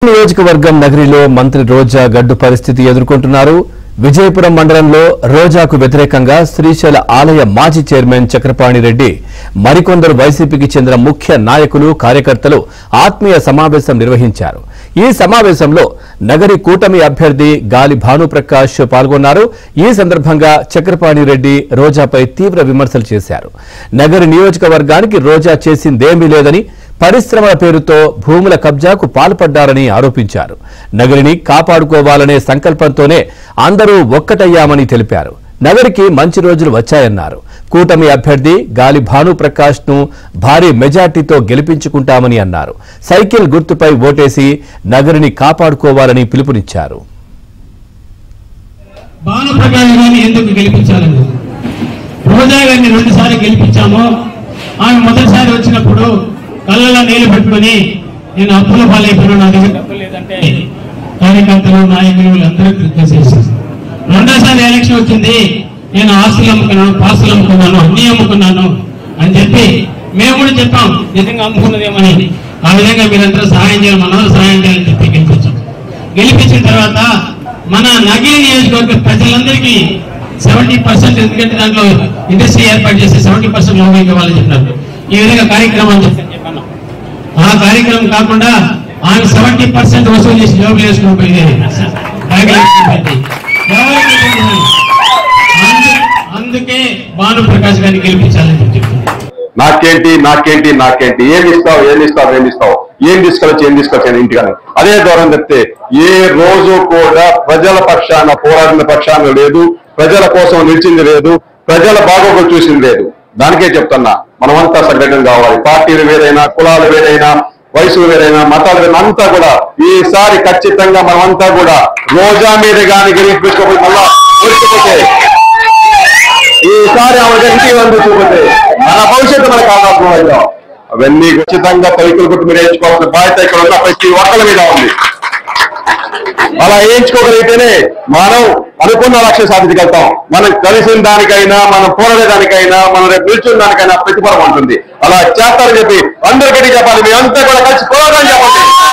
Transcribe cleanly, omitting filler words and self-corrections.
నియోజకవర్గం నగరిలో మంత్రి రోజా గడ్డు పరిస్థితి ఎదుర్కొంటున్నారు. విజయపురం మండలంలో రోజాకు వ్యతిరేకంగా శ్రీశైల ఆలయ మాజీ చైర్మన్ చక్రపాణి రెడ్డి మరికొందరు వైసీపీకి చెందిన ముఖ్య నాయకులు కార్యకర్తలు ఆత్మీయ సమావేశం నిర్వహించారు. ఈ సమావేశంలో నగరి కూటమి అభ్యర్థి గాలి భానుప్రకాష్ పాల్గొన్నారు. ఈ సందర్భంగా చక్రపాణి రెడ్డి రోజాపై తీవ్ర విమర్శలు చేశారు. నగరి నియోజకవర్గానికి రోజా చేసిందేమీ లేదని, పరిశ్రమల పేరుతో భూముల కబ్జాకు పాల్పడ్డారని ఆరోపించారు. నగరిని కాపాడుకోవాలనే సంకల్పంతోనే అందరూ ఒక్కటయ్యామని తెలిపారు. నగరికి మంచి రోజులు వచ్చాయన్నారు. కూటమి అభ్యర్థి గాలి భానుప్రకాష్ ను భారీ మెజార్టీతో గెలిపించుకుంటామని అన్నారు. సైకిల్ గుర్తుపై ఓటేసి నగరిని కాపాడుకోవాలని పిలుపునిచ్చారు. భానుప్రకాష్ గారిని ఎందుకు గెలిపించాలని రోజా గారిని 2 సార్లు గెలిపించాము. ఆమె మొదటిసారి వచ్చినప్పుడు కళ్ళలో నీళ్లు పెట్టుకుని నేను అప్పుల పాలైపోయినా, నా దగ్గర డబ్బులు లేదంటే కార్యకర్తలు నాయకులు అందరూ చేసేసారు. రెండోసారి ఎలక్షన్ వచ్చింది, నేను ఆస్తులు అమ్ముకున్నాను, పాస్తులు అమ్ముకున్నాను, అన్ని అమ్ముకున్నాను అని చెప్పి మేము కూడా చెప్పాం నిజంగా అమ్ముకున్నదేమని. ఆ విధంగా మీరందరూ సహాయం చేయాలి, మనలో సహాయం చేయాలని చెప్పి గెలిపించాం. గెలిపించిన తర్వాత మన నగిరి నియోజకవర్గ ప్రజలందరికీ 70%, ఎందుకంటే దాంట్లో ఇండస్ట్రీ ఏర్పాటు చేసి 70% లోన్ ఇవ్వాలని చెప్పినారు. ఈ విధంగా కార్యక్రమం చెప్పాను. ఆ కార్యక్రమం కాకుండా ఆయన 70% వసూలు చేసి జోబులు వేసుకుని పోయింది. అందుకే భానుప్రకాష్ గారిని గెలిపించాలని చెప్పి నాకేంటి నాకేంటి నాకేంటి ఏమి ఇస్తావు ఏం తీసుకొచ్చి ఇంటికని అదే దూరం చెప్తే ఏ రోజు కూడా ప్రజల పక్షాన పోరాడిన పక్షాన లేదు, ప్రజల కోసం నిలిచింది లేదు, ప్రజల బాగోగులు చూసింది లేదు. దానికే చెప్తున్నా, మనమంతా సంఘటన కావాలి. పార్టీలు వేరైనా, కులాలు వేరైనా, వయసులు వేరైనా, మతాలు వేరైనా, అంతా కూడా ఈసారి ఖచ్చితంగా మనమంతా కూడా రోజా మీద కానీ గెలిపించుకోకపోతే మళ్ళా ఓడిపోతే ఈసారి ఆమె ఇంటికి చూపితే మన భవిష్యత్తు మనకు ఆధారం. అవన్నీ ఖచ్చితంగా తొలికలు గుర్తు మీరు వేయించుకోవాల్సిన బాధ్యత ఇక్కడ ఉన్న ప్రతి ఒక్కరి మీద ఉంది. అలా వేయించుకోగలిగితేనే మనం అనుకున్న లక్ష్యం సాధించగలుగుతాం. మనం కలిసిన దానికైనా, మనం పోరాడేదానికైనా, మనం రేపు నిల్చున్న దానికైనా ప్రతిఫలం ఉంటుంది. అలా చేస్తారని చెప్పి అందరికీ చెప్పాలి. మీ అంతా కూడా కలిసి పోరాడని చెప్పండి.